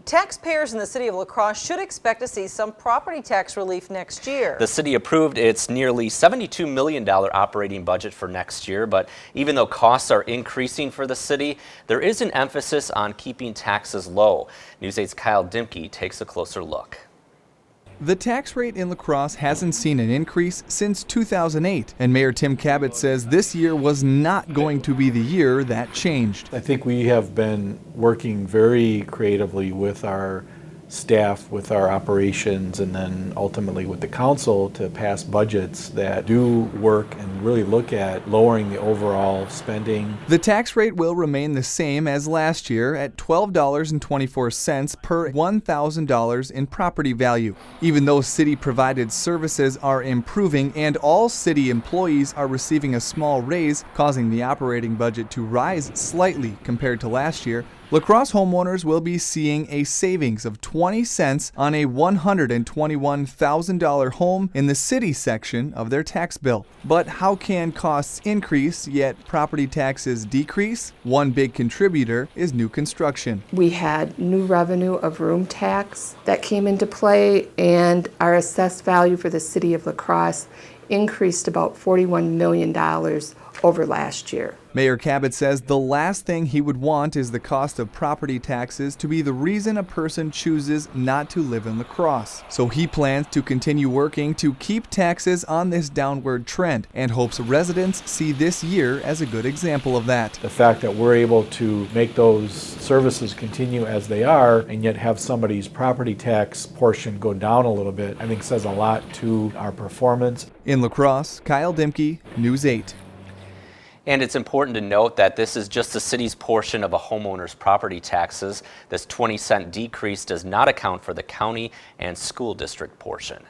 Taxpayers in the city of La Crosse should expect to see some property tax relief next year. The city approved its nearly $72 million operating budget for next year, but even though costs are increasing for the city, there is an emphasis on keeping taxes low. News 8's Kyle Dimke takes a closer look. The tax rate in La Crosse hasn't seen an increase since 2008, and Mayor Tim Cabot says this year was not going to be the year that changed. I think we have been working very creatively with our staff, with our operations, and then ultimately with the council to pass budgets that do work and really look at lowering the overall spending. The tax rate will remain the same as last year at $12.24 per $1,000 in property value. Even though city-provided services are improving and all city employees are receiving a small raise, causing the operating budget to rise slightly compared to last year, La Crosse homeowners will be seeing a savings of 20 cents on a $121,000 home in the city section of their tax bill. But how can costs increase yet property taxes decrease? One big contributor is new construction. We had new revenue of room tax that came into play, and our assessed value for the city of La Crosse increased about $41 million over last year. Mayor Cabot says the last thing he would want is the cost of property taxes to be the reason a person chooses not to live in La Crosse. So he plans to continue working to keep taxes on this downward trend and hopes residents see this year as a good example of that. The fact that we're able to make those services continue as they are and yet have somebody's property tax portion go down a little bit, I think says a lot to our performance. In La Crosse, Kyle Dimke, News 8. And it's important to note that this is just the city's portion of a homeowner's property taxes. This 20-cent decrease does not account for the county and school district portion.